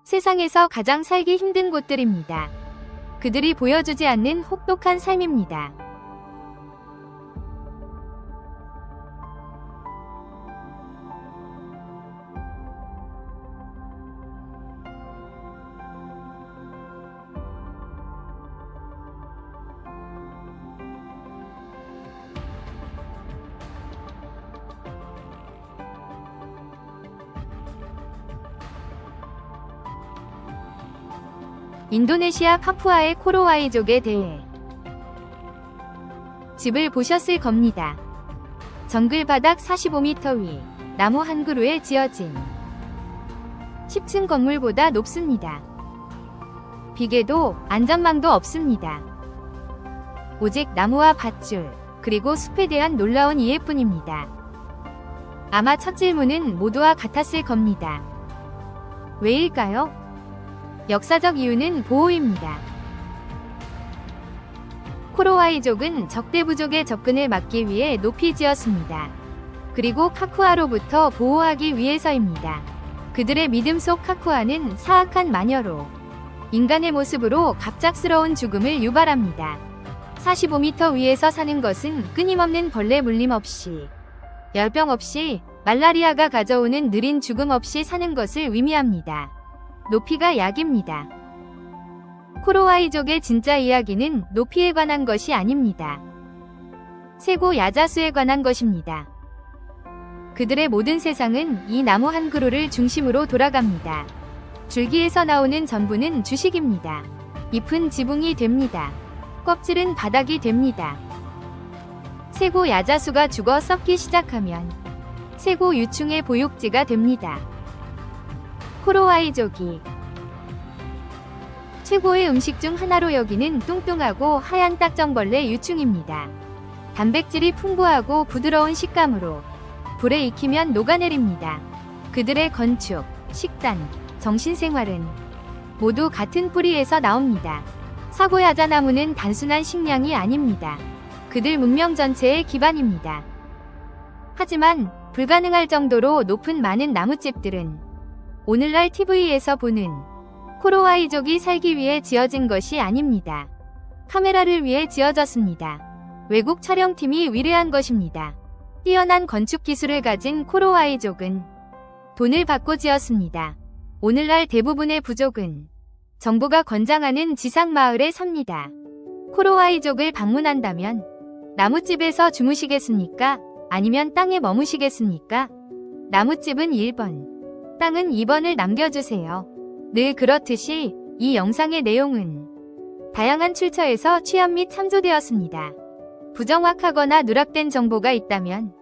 세상에서 가장 살기 힘든 곳들입니다. 그들이 보여주지 않는 혹독한 삶입니다. 인도네시아 파푸아의 코로와이족에 대해 집을 보셨을 겁니다. 정글 바닥 45m 위 나무 한 그루에 지어진 10층 건물보다 높습니다. 비계도 안전망도 없습니다. 오직 나무와 밧줄 그리고 숲에 대한 놀라운 이해뿐입니다. 아마 첫 질문은 모두와 같았을 겁니다. 왜일까요? 역사적 이유는 보호입니다. 코로와이족은 적대부족의 접근을 막기 위해 높이 지었습니다. 그리고 카쿠아로부터 보호하기 위해서입니다. 그들의 믿음 속 카쿠아는 사악한 마녀로 인간의 모습으로 갑작스러운 죽음을 유발합니다. 45m 위에서 사는 것은 끊임없는 벌레 물림 없이, 열병 없이, 말라리아가 가져오는 느린 죽음 없이 사는 것을 의미합니다. 높이가 약입니다. 코로와이족의 진짜 이야기는 높이에 관한 것이 아닙니다. 세고 야자수에 관한 것입니다. 그들의 모든 세상은 이 나무 한 그루를 중심으로 돌아갑니다. 줄기에서 나오는 전부는 주식입니다. 잎은 지붕이 됩니다. 껍질은 바닥이 됩니다. 세고 야자수가 죽어 썩기 시작하면 세고 유충의 보육지가 됩니다. 코로와이족이 최고의 음식 중 하나로 여기는 뚱뚱하고 하얀 딱정벌레 유충입니다. 단백질이 풍부하고 부드러운 식감으로 불에 익히면 녹아내립니다. 그들의 건축, 식단, 정신생활은 모두 같은 뿌리에서 나옵니다. 사고야자나무는 단순한 식량이 아닙니다. 그들 문명 전체의 기반입니다. 하지만 불가능할 정도로 높은 많은 나뭇집들은 오늘날 TV에서 보는 코로와이족이 살기 위해 지어진 것이 아닙니다. 카메라를 위해 지어졌습니다. 외국 촬영팀이 위대한 것입니다. 뛰어난 건축 기술을 가진 코로와이족은 돈을 받고 지었습니다. 오늘날 대부분의 부족은 정부가 권장하는 지상마을에 삽니다. 코로와이족을 방문한다면 나뭇집에서 주무시겠습니까? 아니면 땅에 머무시겠습니까? 나뭇집은 1번, 땅은 2번을 남겨주세요. 늘 그렇듯이 이 영상의 내용은 다양한 출처에서 취합 및 참조되었습니다. 부정확하거나 누락된 정보가 있다면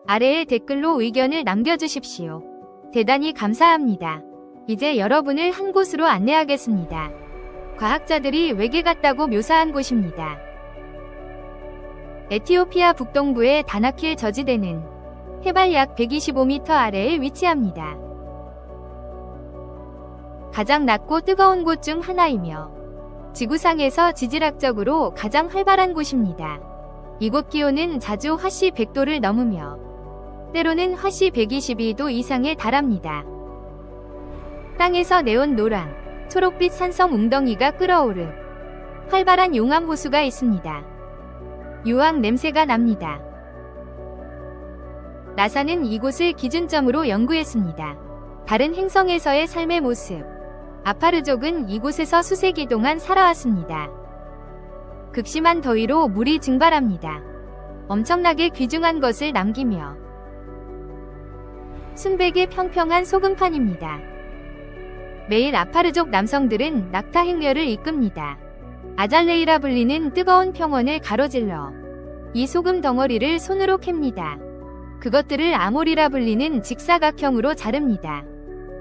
아래의 댓글로 의견을 남겨주십시오. 대단히 감사합니다. 이제 여러분을 한 곳으로 안내하겠습니다. 과학자들이 외계 같다고 묘사한 곳입니다. 에티오피아 북동부의 다나킬 저지대는 해발 약 125m 아래에 위치합니다. 가장 낮고 뜨거운 곳 중 하나이며 지구상에서 지질학적으로 가장 활발한 곳입니다. 이곳 기온은 자주 화씨 100도를 넘으며 때로는 화씨 122도 이상에 달합니다. 땅에서 내온 노랑, 초록빛 산성 웅덩이가 끓어오르 활발한 용암 호수가 있습니다. 유황 냄새가 납니다. 나사는 이곳을 기준점으로 연구했습니다. 다른 행성에서의 삶의 모습. 아파르족은 이곳에서 수세기 동안 살아왔습니다. 극심한 더위로 물이 증발합니다. 엄청나게 귀중한 것을 남기며 순백의 평평한 소금판입니다. 매일 아파르족 남성들은 낙타 행렬을 이끕니다. 아잘레이라 불리는 뜨거운 평원을 가로질러 이 소금 덩어리를 손으로 캡니다. 그것들을 아몰이라 불리는 직사각형으로 자릅니다.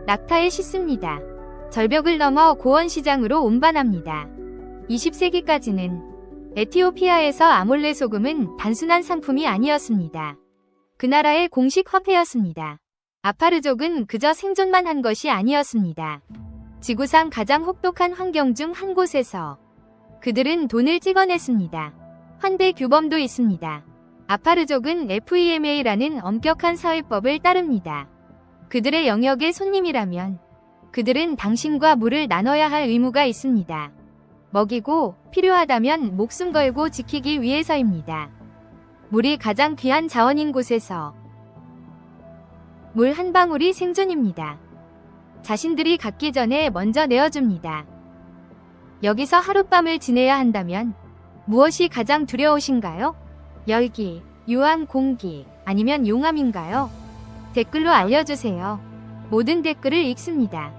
낙타에 씻습니다. 절벽을 넘어 고원시장으로 운반합니다. 20세기까지는 에티오피아에서 아몰레 소금은 단순한 상품이 아니었습니다. 그 나라의 공식 화폐였습니다. 아파르족은 그저 생존만 한 것이 아니었습니다. 지구상 가장 혹독한 환경 중 한 곳에서 그들은 돈을 찍어냈습니다. 환대 규범도 있습니다. 아파르족은 FEMA라는 엄격한 사회법을 따릅니다. 그들의 영역의 손님이라면 그들은 당신과 물을 나눠야 할 의무가 있습니다. 먹이고 필요하다면 목숨 걸고 지키기 위해서입니다. 물이 가장 귀한 자원인 곳에서 물 한 방울이 생존입니다. 자신들이 갖기 전에 먼저 내어줍니다. 여기서 하룻밤을 지내야 한다면 무엇이 가장 두려우신가요? 열기, 유황, 공기, 아니면 용암인가요? 댓글로 알려주세요. 모든 댓글을 읽습니다.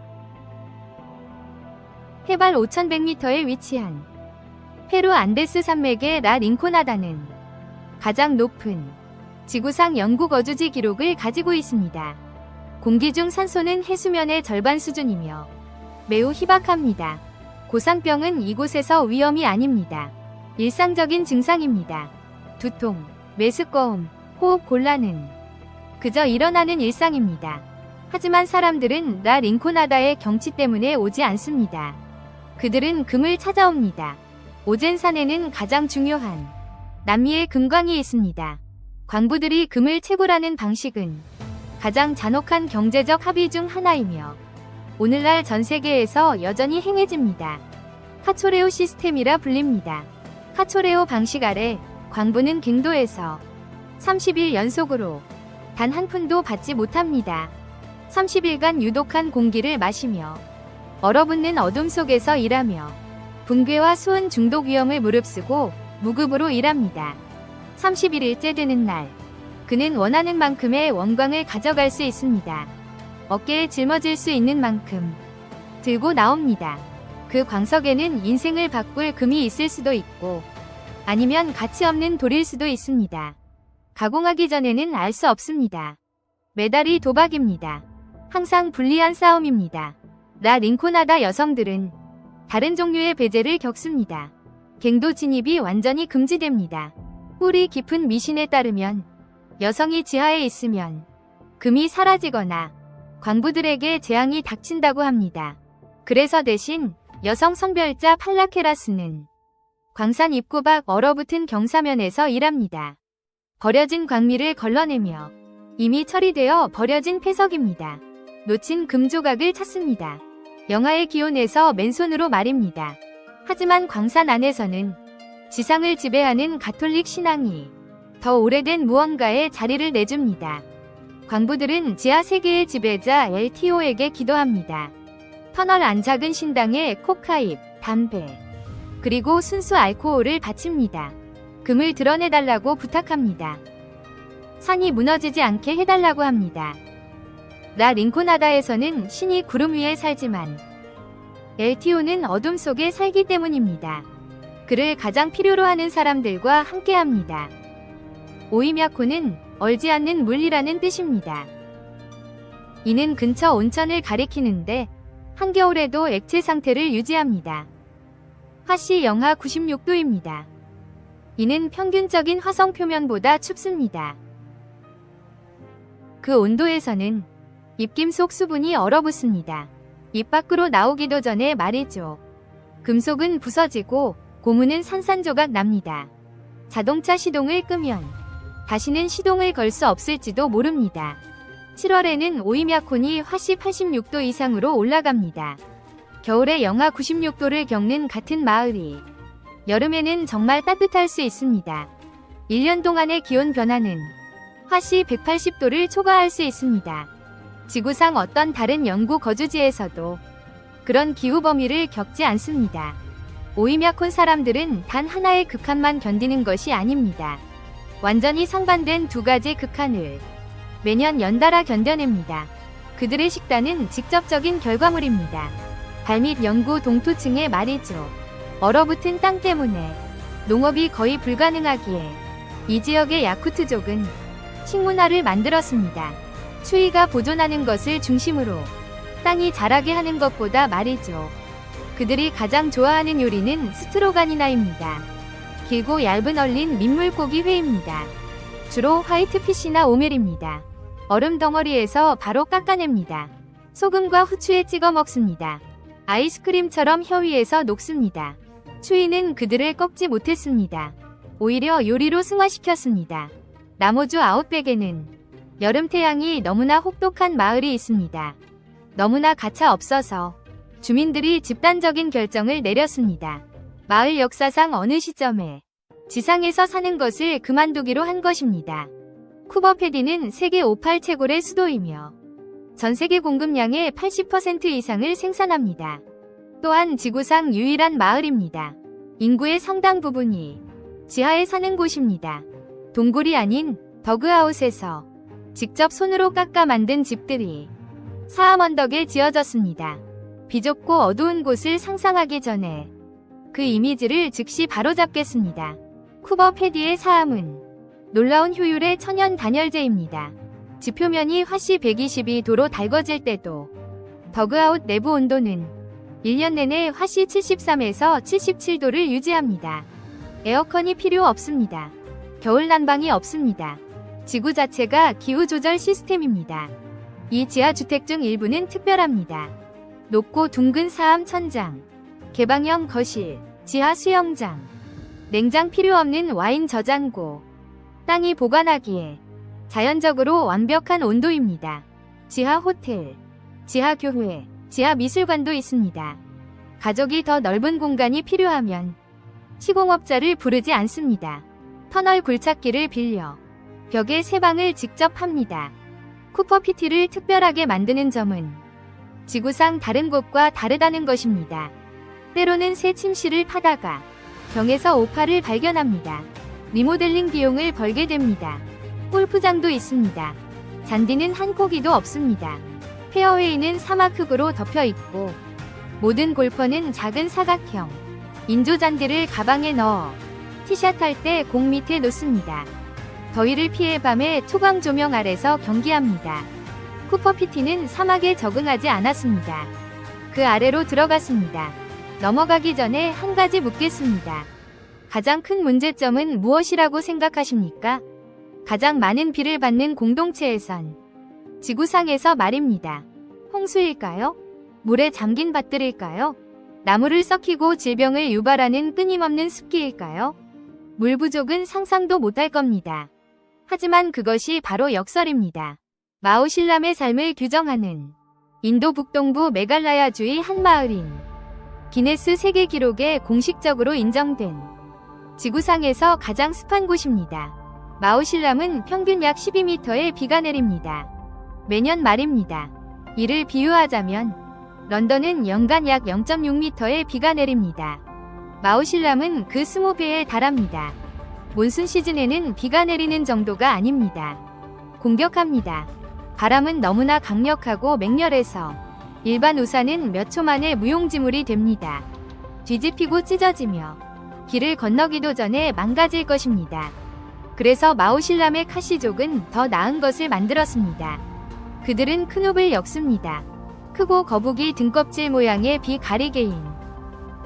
해발 5100m에 위치한 페루 안데스 산맥의 라 링코나다는 가장 높은 지구상 영구 거주지 기록을 가지고 있습니다. 공기 중 산소는 해수면의 절반 수준이며 매우 희박합니다. 고산병은 이곳에서 위험이 아닙니다. 일상적인 증상입니다. 두통, 메스꺼움, 호흡 곤란은 그저 일어나는 일상입니다. 하지만 사람들은 라 링코나다의 경치 때문에 오지 않습니다. 그들은 금을 찾아옵니다. 오젠산에는 가장 중요한 남미의 금광이 있습니다. 광부들이 금을 채굴하는 방식은 가장 잔혹한 경제적 합의 중 하나이며 오늘날 전 세계에서 여전히 행해집니다. 카초레오 시스템이라 불립니다. 카초레오 방식 아래 광부는 갱도에서 30일 연속으로 단 한 푼도 받지 못합니다. 30일간 유독한 공기를 마시며 얼어붙는 어둠 속에서 일하며 붕괴와 수은 중독 위험을 무릅쓰고 무급으로 일합니다. 31일째 되는 날, 그는 원하는 만큼의 원광을 가져갈 수 있습니다. 어깨에 짊어질 수 있는 만큼 들고 나옵니다. 그 광석에는 인생을 바꿀 금이 있을 수도 있고 아니면 가치 없는 돌일 수도 있습니다. 가공하기 전에는 알 수 없습니다. 메달이 도박입니다. 항상 불리한 싸움입니다. 라 링코나다 여성들은 다른 종류의 배제를 겪습니다. 갱도 진입이 완전히 금지됩니다. 뿌리 깊은 미신에 따르면 여성이 지하에 있으면 금이 사라지거나 광부들에게 재앙이 닥친다고 합니다. 그래서 대신 여성 성별자 팔라케라스는 광산 입구 밖 얼어붙은 경사면에서 일합니다. 버려진 광미를 걸러내며 이미 처리되어 버려진 폐석입니다. 놓친 금조각을 찾습니다. 영하의 기온에서 맨손으로 말입니다. 하지만 광산 안에서는 지상을 지배하는 가톨릭 신앙이 더 오래된 무언가에 자리를 내줍니다. 광부들은 지하 세계의 지배자 LTO에게 기도합니다. 터널 안 작은 신당에 코카잎, 담배, 그리고 순수 알코올을 바칩니다. 금을 드러내달라고 부탁합니다. 산이 무너지지 않게 해달라고 합니다. 라 링코나다에서는 신이 구름 위에 살지만 LTO는 어둠 속에 살기 때문입니다. 그를 가장 필요로 하는 사람들과 함께합니다. 오이мя코는 얼지 않는 물이라는 뜻입니다. 이는 근처 온천을 가리키는데 한겨울에도 액체 상태를 유지합니다. 화씨 영하 96도입니다. 이는 평균적인 화성 표면보다 춥습니다. 그 온도에서는 입김 속 수분이 얼어붙습니다. 입 밖으로 나오기도 전에 말이죠. 금속은 부서지고 고무는 산산조각 납니다. 자동차 시동을 끄면 다시는 시동을 걸 수 없을지도 모릅니다. 7월에는 오이мя코니 화씨 86도 이상으로 올라갑니다. 겨울에 영하 96도를 겪는 같은 마을이 여름에는 정말 따뜻할 수 있습니다. 1년 동안의 기온 변화는 화씨 180도를 초과할 수 있습니다. 지구상 어떤 다른 영구 거주지에서도 그런 기후 범위를 겪지 않습니다. 오이мя콘 사람들은 단 하나의 극한만 견디는 것이 아닙니다. 완전히 상반된 두 가지 극한을 매년 연달아 견뎌냅니다. 그들의 식단은 직접적인 결과물입니다. 발밑 영구 동토층의 말이죠. 얼어붙은 땅 때문에 농업이 거의 불가능하기에 이 지역의 야쿠트족은 식문화를 만들었습니다. 추위가 보존하는 것을 중심으로 땅이 자라게 하는 것보다 말이죠. 그들이 가장 좋아하는 요리는 스트로가니나입니다. 길고 얇은 얼린 민물고기 회입니다. 주로 화이트피시나 오멜입니다. 얼음 덩어리에서 바로 깎아냅니다. 소금과 후추에 찍어 먹습니다. 아이스크림처럼 혀 위에서 녹습니다. 추위는 그들을 꺾지 못했습니다. 오히려 요리로 승화시켰습니다. 나모주 아웃백에는 여름 태양이 너무나 혹독한 마을이 있습니다. 너무나 가차 없어서 주민들이 집단적인 결정을 내렸습니다. 마을 역사상 어느 시점에 지상에서 사는 것을 그만두기로 한 것입니다. 쿠버패디는 세계 오팔 채굴의 수도이며 전 세계 공급량의 80% 이상을 생산합니다. 또한 지구상 유일한 마을입니다. 인구의 상당 부분이 지하에 사는 곳입니다. 동굴이 아닌 더그아웃에서 직접 손으로 깎아 만든 집들이 사암 언덕에 지어졌습니다. 비좁고 어두운 곳을 상상하기 전에 그 이미지를 즉시 바로잡겠습니다. 쿠버패디의 사암은 놀라운 효율의 천연 단열재입니다. 지표면이 화씨 122도로 달궈질 때도 더그아웃 내부 온도는 1년 내내 화씨 73에서 77도를 유지합니다. 에어컨이 필요 없습니다. 겨울 난방이 없습니다. 지구 자체가 기후 조절 시스템입니다. 이 지하주택 중 일부는 특별합니다. 높고 둥근 사암 천장, 개방형 거실, 지하 수영장, 냉장 필요 없는 와인 저장고, 땅이 보관하기에 자연적으로 완벽한 온도입니다. 지하 호텔, 지하 교회, 지하 미술관도 있습니다. 가족이 더 넓은 공간이 필요하면 시공업자를 부르지 않습니다. 터널 굴착기를 빌려 벽에 세방을 직접 합니다. 쿠퍼피티를 특별하게 만드는 점은 지구상 다른 곳과 다르다는 것입니다. 때로는 새 침실을 파다가 병에서 오파를 발견합니다. 리모델링 비용을 벌게 됩니다. 골프장도 있습니다. 잔디는 한 포기도 없습니다. 페어웨이는 사막흙으로 덮여 있고 모든 골퍼는 작은 사각형 인조 잔디를 가방에 넣어 티샷 할 때 공 밑에 놓습니다. 더위를 피해 밤에 투광 조명 아래서 경기합니다. 쿠퍼피티는 사막에 적응하지 않았습니다. 그 아래로 들어갔습니다. 넘어가기 전에 한 가지 묻겠습니다. 가장 큰 문제점은 무엇이라고 생각하십니까? 가장 많은 비를 받는 공동체에선 지구상에서 말입니다. 홍수일까요? 물에 잠긴 밭들일까요? 나무를 썩히고 질병을 유발하는 끊임없는 습기일까요? 물 부족은 상상도 못할 겁니다. 하지만 그것이 바로 역설입니다. 마오실람의 삶을 규정하는 인도 북동부 메갈라야주의 한 마을인 기네스 세계 기록에 공식적으로 인정된 지구상에서 가장 습한 곳입니다. 마오실람은 평균 약 12m의 비가 내립니다. 매년 말입니다. 이를 비유하자면 런던은 연간 약 0.6m의 비가 내립니다. 마오실람은 그 20배에 달합니다. 몬순 시즌에는 비가 내리는 정도가 아닙니다. 공격합니다. 바람은 너무나 강력하고 맹렬해서 일반 우산은 몇 초 만에 무용지물이 됩니다. 뒤집히고 찢어지며 길을 건너기도 전에 망가질 것입니다. 그래서 마오실람의 카시족은 더 나은 것을 만들었습니다. 그들은 큰 홉을 엮습니다. 크고 거북이 등껍질 모양의 비가리개인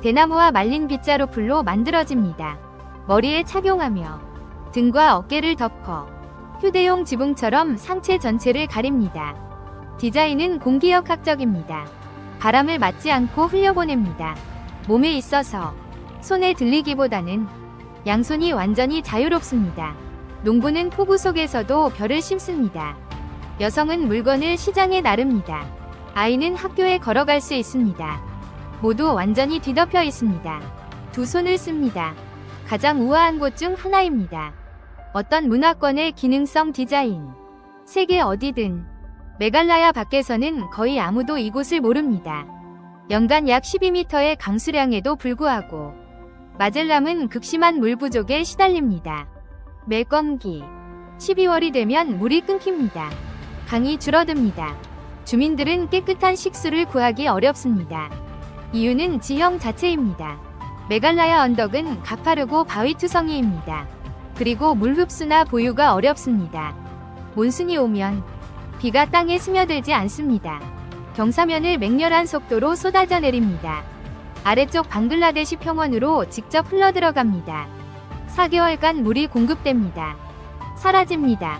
대나무와 말린 빗자루풀로 만들어집니다. 머리에 착용하며 등과 어깨를 덮어 휴대용 지붕처럼 상체 전체를 가립니다. 디자인은 공기역학적입니다. 바람을 맞지 않고 흘려보냅니다. 몸에 있어서 손에 들리기보다는 양손이 완전히 자유롭습니다. 농부는 폭우 속에서도 벼를 심습니다. 여성은 물건을 시장에 나릅니다. 아이는 학교에 걸어갈 수 있습니다. 모두 완전히 뒤덮여 있습니다. 두 손을 씁니다. 가장 우아한 곳 중 하나입니다. 어떤 문화권의 기능성 디자인. 세계 어디든 메갈라야 밖에서는 거의 아무도 이곳을 모릅니다. 연간 약 12m의 강수량에도 불구하고 마젤람은 극심한 물 부족에 시달립니다. 매건기 12월이 되면 물이 끊깁니다. 강이 줄어듭니다. 주민들은 깨끗한 식수를 구하기 어렵습니다. 이유는 지형 자체입니다. 메갈라야 언덕은 가파르고 바위투성이입니다. 그리고 물 흡수나 보유가 어렵습니다. 몬순이 오면 비가 땅에 스며들지 않습니다. 경사면을 맹렬한 속도로 쏟아져 내립니다. 아래쪽 방글라데시 평원으로 직접 흘러들어갑니다. 4개월간 물이 공급됩니다. 사라집니다.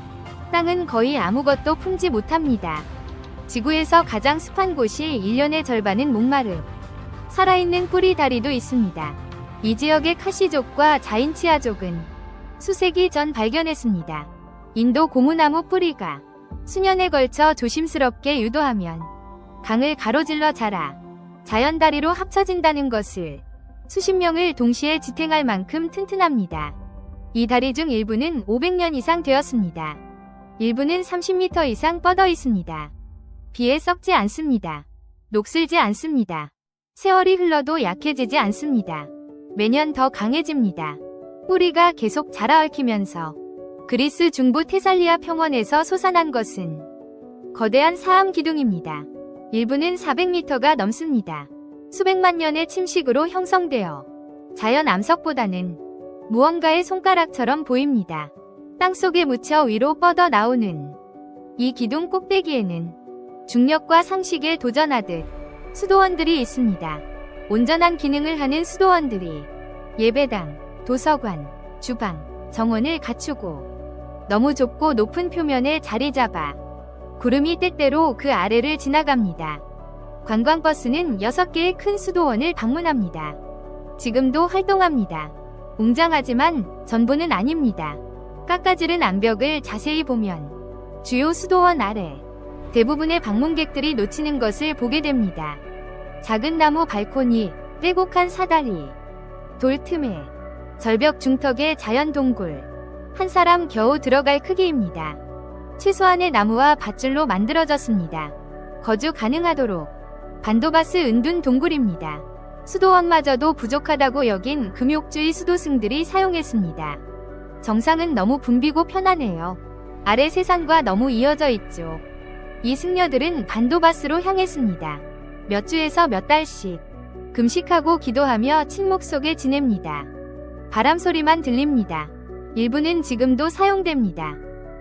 땅은 거의 아무것도 품지 못합니다. 지구에서 가장 습한 곳이 1년의 절반은 목마름. 살아있는 뿌리 다리도 있습니다. 이 지역의 카시족과 자인치아족은 수세기 전 발견했습니다. 인도 고무나무 뿌리가 수년에 걸쳐 조심스럽게 유도하면 강을 가로질러 자라 자연 다리로 합쳐진다는 것을 수십 명을 동시에 지탱할 만큼 튼튼합니다. 이 다리 중 일부는 500년 이상 되었습니다. 일부는 30m 이상 뻗어 있습니다. 비에 썩지 않습니다. 녹슬지 않습니다. 세월이 흘러도 약해지지 않습니다. 매년 더 강해집니다. 뿌리가 계속 자라 얽히면서 그리스 중부 테살리아 평원에서 솟아난 것은 거대한 사암 기둥입니다. 일부는 400m가 넘습니다. 수백만 년의 침식으로 형성되어 자연 암석보다는 무언가의 손가락처럼 보입니다. 땅속에 묻혀 위로 뻗어 나오는 이 기둥 꼭대기에는 중력과 상식에 도전하듯 수도원들이 있습니다. 온전한 기능을 하는 수도원들이 예배당, 도서관, 주방, 정원을 갖추고 너무 좁고 높은 표면에 자리 잡아 구름이 때때로 그 아래를 지나갑니다. 관광버스는 6개의 큰 수도원을 방문합니다. 지금도 활동합니다. 웅장하지만 전부는 아닙니다. 깎아지른 암벽을 자세히 보면 주요 수도원 아래 대부분의 방문객들이 놓치는 것을 보게 됩니다. 작은 나무 발코니, 빼곡한 사다리, 돌 틈에 절벽 중턱의 자연 동굴, 한 사람 겨우 들어갈 크기입니다. 최소한의 나무와 밧줄로 만들어졌습니다. 거주 가능하도록 반도바스 은둔 동굴입니다. 수도원마저도 부족하다고 여긴 금욕주의 수도승들이 사용했습니다. 정상은 너무 붐비고 편안해요. 아래 세상과 너무 이어져 있죠. 이 승려들은 반도바스로 향했습니다. 몇 주에서 몇 달씩 금식하고 기도하며 침묵 속에 지냅니다. 바람 소리만 들립니다. 일부는 지금도 사용됩니다.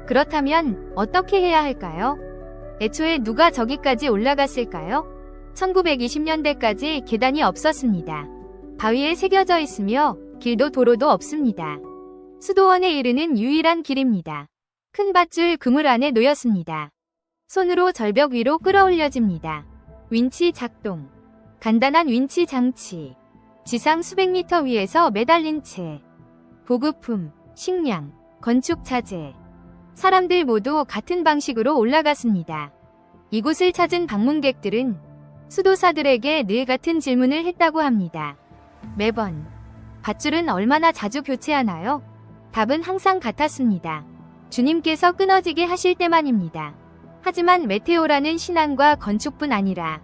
그렇다면 어떻게 해야 할까요? 애초에 누가 저기까지 올라갔을까요? 1920년대까지 계단이 없었습니다. 바위에 새겨져 있으며 길도 도로도 없습니다. 수도원에 이르는 유일한 길입니다. 큰 밧줄 그물 안에 놓였습니다. 손으로 절벽 위로 끌어올려집니다. 윈치 작동. 간단한 윈치 장치. 지상 수백 미터 위에서 매달린 채. 보급품, 식량, 건축 자재. 사람들 모두 같은 방식으로 올라갔습니다. 이곳을 찾은 방문객들은 수도사들에게 늘 같은 질문을 했다고 합니다. 매번 밧줄은 얼마나 자주 교체하나요? 답은 항상 같았습니다. 주님께서 끊어지게 하실 때만입니다. 하지만 메테오라는 신앙과 건축뿐 아니라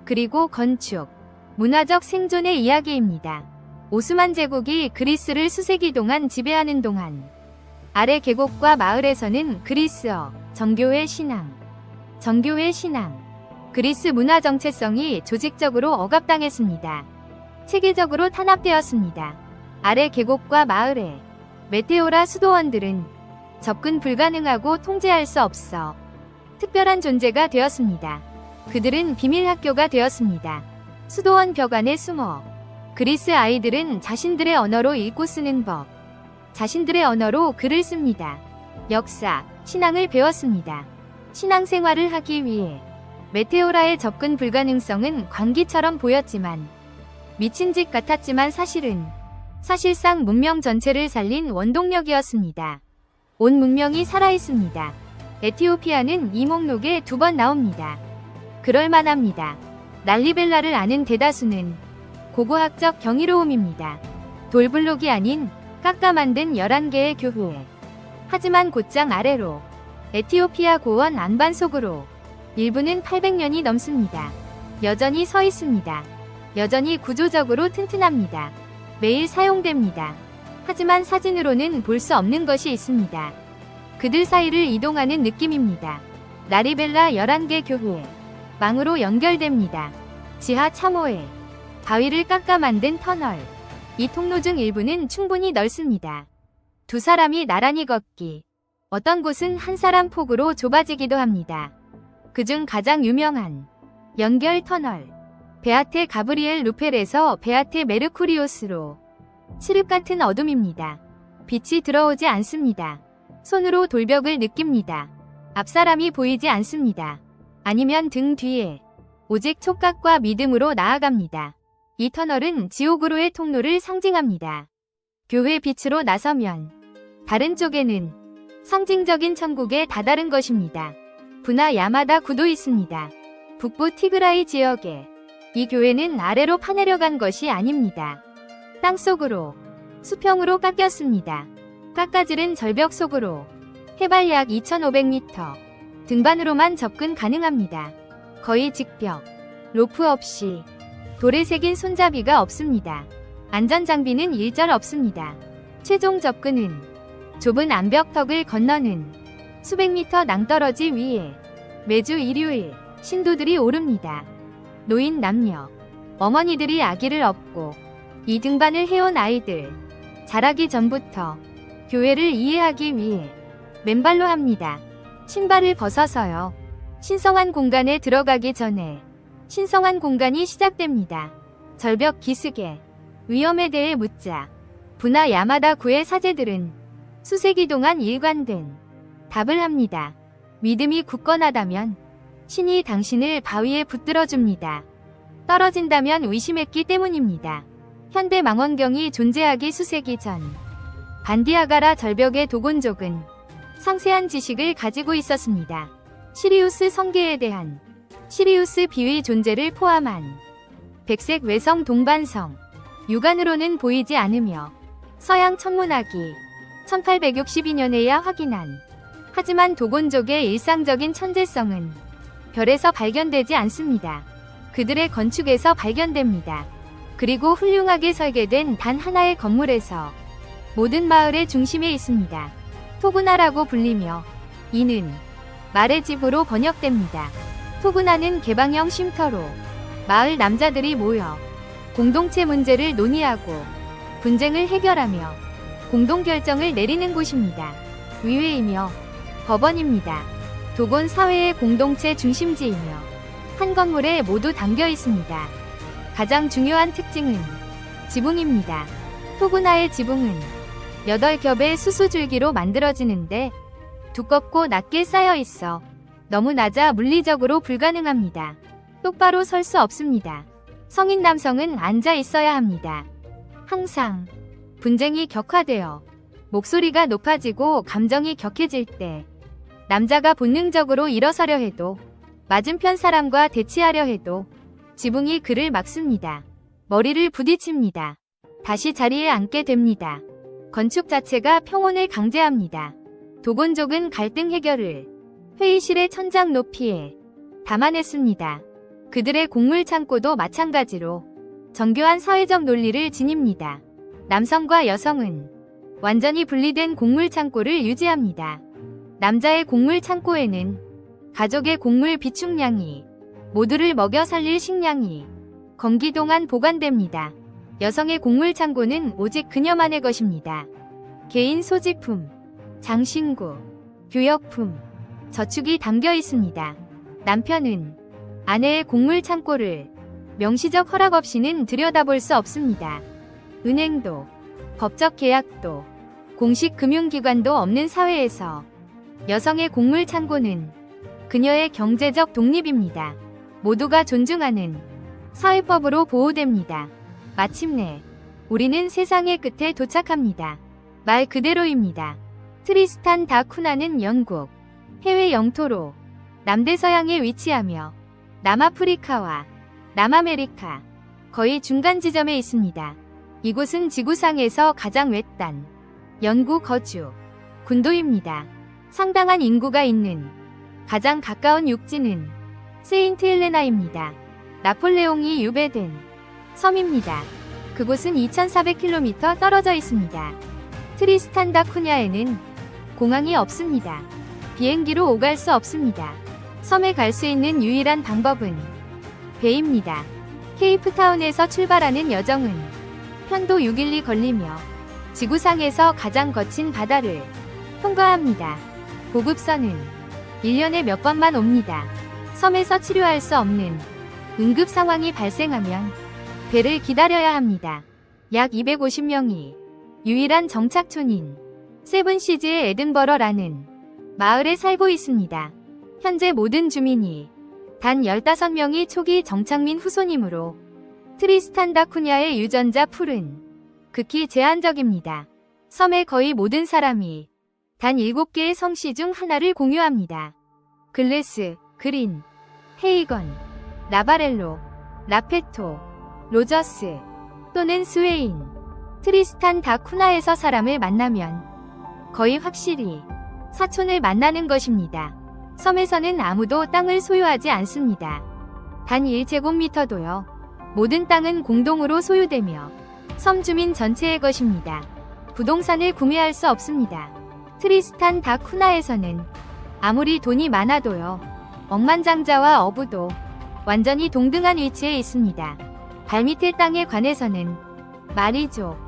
그리고 건축, 문화적 생존의 이야기입니다. 오스만 제국이 그리스를 수세기 동안 지배하는 동안 아래 계곡과 마을에서는 그리스어, 정교회 신앙, 그리스 문화 정체성이 조직적으로 억압당했습니다. 체계적으로 탄압되었습니다. 아래 계곡과 마을에 메테오라 수도원들은 접근 불가능하고 통제할 수 없어 특별한 존재가 되었습니다. 그들은 비밀 학교가 되었습니다. 수도원 벽 안에 숨어 그리스 아이들은 자신들의 언어로 읽고 쓰는 법, 자신들의 언어로 글을 씁니다. 역사, 신앙을 배웠습니다. 신앙생활을 하기 위해 메테오라의 접근 불가능성은 광기처럼 보였지만 미친 짓 같았지만 사실상 문명 전체를 살린 원동력이었습니다. 온 문명이 살아있습니다. 에티오피아는 이 목록에 2번 나옵니다. 그럴만합니다. 랄리벨라를 아는 대다수는 고고학적 경이로움입니다. 돌블록이 아닌 깎아 만든 11개의 교회. 하지만 곧장 아래로 에티오피아 고원 안반속으로 일부는 800년이 넘습니다. 여전히 서 있습니다. 여전히 구조적으로 튼튼합니다. 매일 사용됩니다. 하지만 사진으로는 볼 수 없는 것이 있습니다. 그들 사이를 이동하는 느낌입니다. 라리벨라 11개 교회. 망으로 연결됩니다. 지하 참호에 바위를 깎아 만든 터널. 이 통로 중 일부는 충분히 넓습니다. 두 사람이 나란히 걷기. 어떤 곳은 한 사람 폭으로 좁아지기도 합니다. 그중 가장 유명한 연결 터널. 베아테 가브리엘 루펠에서 베아테 메르쿠리오스로 칠흑 같은 어둠입니다. 빛이 들어오지 않습니다. 손으로 돌벽을 느낍니다. 앞사람이 보이지 않습니다. 아니면 등 뒤에 오직 촉각과 믿음으로 나아갑니다. 이 터널은 지옥으로의 통로를 상징합니다. 교회 빛으로 나서면 다른 쪽에는 상징적인 천국에 다다른 것입니다. 부나 야마다 구도 있습니다. 북부 티그라이 지역에 이 교회는 아래로 파내려간 것이 아닙니다. 땅속으로, 수평으로 깎였습니다. 깎아지른 절벽 속으로 해발 약 2,500m, 등반으로만 접근 가능합니다. 거의 직벽, 로프 없이, 돌에 새긴 손잡이가 없습니다. 안전장비는 일절 없습니다. 최종 접근은 좁은 암벽턱을 건너는 수백 미터 낭떠러지 위에 매주 일요일 신도들이 오릅니다. 노인 남녀, 어머니들이 아기를 업고 이 등반을 해온 아이들, 자라기 전부터 교회를 이해하기 위해 맨발로 합니다. 신발을 벗어서요. 신성한 공간에 들어가기 전에 신성한 공간이 시작됩니다. 절벽 기슭에 위험에 대해 묻자 부나 야마다 구의 사제들은 수세기 동안 일관된 답을 합니다. 믿음이 굳건하다면 신이 당신을 바위에 붙들어 줍니다. 떨어진다면 의심했기 때문입니다. 현대 망원경이 존재하기 수세기 전 반디아가라 절벽의 도곤족은 상세한 지식을 가지고 있었습니다. 시리우스 성계에 대한 시리우스 비의 존재를 포함한 백색 외성 동반성, 육안으로는 보이지 않으며 서양 천문학이 1862년에야 확인한, 하지만 도곤족의 일상적인 천재성은 별에서 발견되지 않습니다. 그들의 건축에서 발견됩니다. 그리고 훌륭하게 설계된 단 하나의 건물에서 모든 마을의 중심에 있습니다. 토구나라고 불리며 이는 말의 집으로 번역됩니다. 토구나는 개방형 쉼터로 마을 남자들이 모여 공동체 문제를 논의하고 분쟁을 해결하며 공동결정을 내리는 곳입니다. 의회이며 법원입니다. 도곤 사회의 공동체 중심지이며 한 건물에 모두 담겨 있습니다. 가장 중요한 특징은 지붕입니다. 토구나의 지붕은 8겹의 수수줄기로 만들어지는데 두껍고 낮게 쌓여 있어 너무 낮아 물리적으로 불가능합니다. 똑바로 설 수 없습니다. 성인 남성은 앉아 있어야 합니다. 항상 분쟁이 격화되어 목소리가 높아지고 감정이 격해질 때 남자가 본능적으로 일어서려 해도 맞은편 사람과 대치하려 해도 지붕이 그를 막습니다. 머리를 부딪힙니다. 다시 자리에 앉게 됩니다. 건축 자체가 평온을 강제합니다. 도곤족은 갈등 해결을 회의실의 천장 높이에 담아냈습니다. 그들의 곡물 창고도 마찬가지로 정교한 사회적 논리를 지닙니다. 남성과 여성은 완전히 분리된 곡물 창고를 유지합니다. 남자의 곡물 창고에는 가족의 곡물 비축량이, 모두를 먹여 살릴 식량이 건기 동안 보관됩니다. 여성의 곡물 창고는 오직 그녀만의 것입니다. 개인 소지품, 장신구, 교역품, 저축이 담겨 있습니다. 남편은 아내의 곡물 창고를 명시적 허락 없이는 들여다볼 수 없습니다. 은행도, 법적 계약도, 공식 금융기관도 없는 사회에서 여성의 곡물 창고는 그녀의 경제적 독립입니다. 모두가 존중하는 사회법으로 보호됩니다. 마침내 우리는 세상의 끝에 도착합니다. 말 그대로입니다. 트리스탄 다 쿠나는 영국 해외 영토로 남대서양에 위치하며 남아프리카와 남아메리카 거의 중간 지점에 있습니다. 이곳은 지구상에서 가장 외딴 연구 거주 군도입니다. 상당한 인구가 있는 가장 가까운 육지는 세인트 헬레나입니다. 나폴레옹이 유배된 섬입니다. 그곳은 2,400km 떨어져 있습니다. 트리스탄 다 쿠냐에는 공항이 없습니다. 비행기로 오갈 수 없습니다. 섬에 갈 수 있는 유일한 방법은 배입니다. 케이프타운에서 출발하는 여정은 편도 6일이 걸리며 지구상에서 가장 거친 바다를 통과합니다. 보급선은 1년에 몇 번만 옵니다. 섬에서 치료할 수 없는 응급 상황이 발생하면 배를 기다려야 합니다. 약 250명이 유일한 정착촌인 세븐시즈의 에든버러라는 마을에 살고 있습니다. 현재 모든 주민이 단 15명이 초기 정착민 후손이므로 트리스탄 다 쿠냐의 유전자 풀은 극히 제한적입니다. 섬의 거의 모든 사람이 단 7개의 성씨 중 하나를 공유합니다. 글래스, 그린, 헤이건, 라바렐로, 라페토, 로저스 또는 스웨인, 트리스탄 다 쿠나에서 사람을 만나면 거의 확실히 사촌을 만나는 것입니다. 섬에서는 아무도 땅을 소유하지 않습니다. 단 1제곱미터도요. 모든 땅은 공동으로 소유되며 섬 주민 전체의 것입니다. 부동산을 구매할 수 없습니다. 트리스탄 다 쿠나에서는 아무리 돈이 많아도요. 억만장자와 어부도 완전히 동등한 위치에 있습니다. 발밑의 땅에 관해서는 말이죠.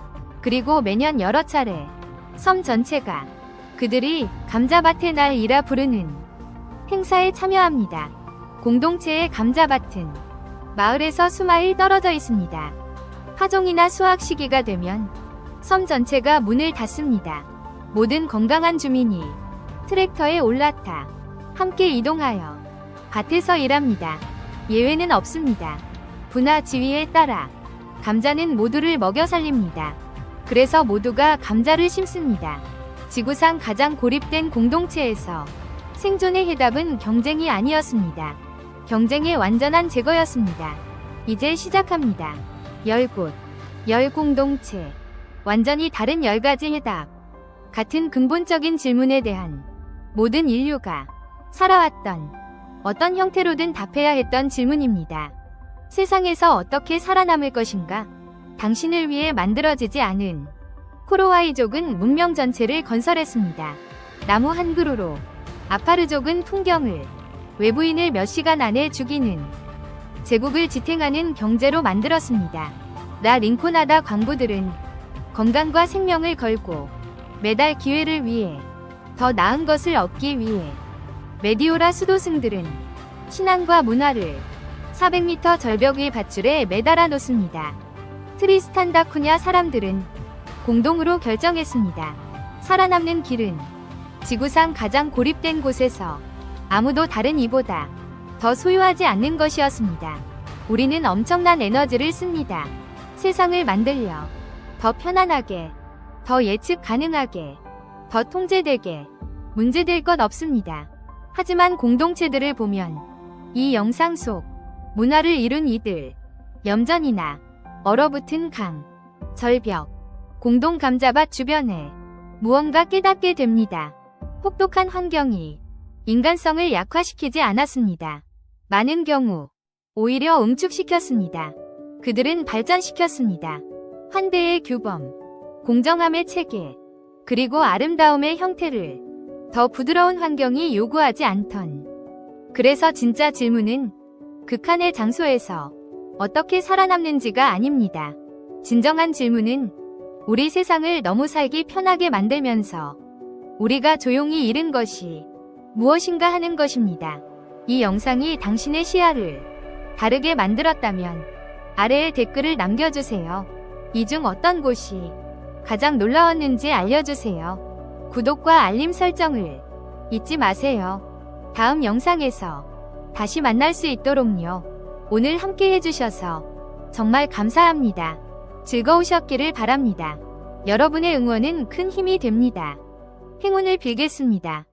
그리고 매년 여러 차례 섬 전체가 그들이 감자밭의 날이라 부르는 행사에 참여합니다. 공동체의 감자밭은 마을에서 수마일 떨어져 있습니다. 파종이나 수확 시기가 되면 섬 전체가 문을 닫습니다. 모든 건강한 주민이 트랙터에 올라타 함께 이동하여 밭에서 일합니다. 예외는 없습니다. 분화 지위에 따라 감자는 모두를 먹여 살립니다. 그래서 모두가 감자를 심습니다. 지구상 가장 고립된 공동체에서 생존의 해답은 경쟁이 아니었습니다. 경쟁의 완전한 제거였습니다. 이제 시작합니다. 10곳, 10공동체, 완전히 다른 10가지 해답. 같은 근본적인 질문에 대한 모든 인류가 살아왔던 어떤 형태로든 답해야 했던 질문입니다. 세상에서 어떻게 살아남을 것인가? 당신을 위해 만들어지지 않은 코로와이족은 문명 전체를 건설했습니다. 나무 한 그루로 아파르족은 풍경을, 외부인을 몇 시간 안에 죽이는 제국을 지탱하는 경제로 만들었습니다. 라 링코나다 광부들은 건강과 생명을 걸고 매달 기회를 위해 더 나은 것을 얻기 위해 메디오라 수도승들은 신앙과 문화를 400m 절벽 위 밧줄에 매달아 놓습니다. 트리스탄 다 쿠냐 사람들은 공동으로 결정했습니다. 살아남는 길은 지구상 가장 고립된 곳에서 아무도 다른 이보다 더 소유하지 않는 것이었습니다. 우리는 엄청난 에너지를 씁니다. 세상을 만들려 더 편안하게, 더 예측 가능하게, 더 통제되게. 문제될 것 없습니다. 하지만 공동체들을 보면 이 영상 속 문화를 이룬 이들, 염전이나 얼어붙은 강, 절벽, 공동 감자밭 주변에 무언가 깨닫게 됩니다. 혹독한 환경이 인간성을 약화시키지 않았습니다. 많은 경우 오히려 응축시켰습니다. 그들은 발전시켰습니다. 환대의 규범, 공정함의 체계, 그리고 아름다움의 형태를 더 부드러운 환경이 요구하지 않던. 그래서 진짜 질문은 극한의 장소에서 어떻게 살아남는지가 아닙니다. 진정한 질문은 우리 세상을 너무 살기 편하게 만들면서 우리가 조용히 잃은 것이 무엇인가 하는 것입니다. 이 영상이 당신의 시야를 다르게 만들었다면 아래에 댓글을 남겨주세요. 이 중 어떤 곳이 가장 놀라웠는지 알려주세요. 구독과 알림 설정을 잊지 마세요. 다음 영상에서 다시 만날 수 있도록요. 오늘 함께 해주셔서 정말 감사합니다. 즐거우셨기를 바랍니다. 여러분의 응원은 큰 힘이 됩니다. 행운을 빌겠습니다.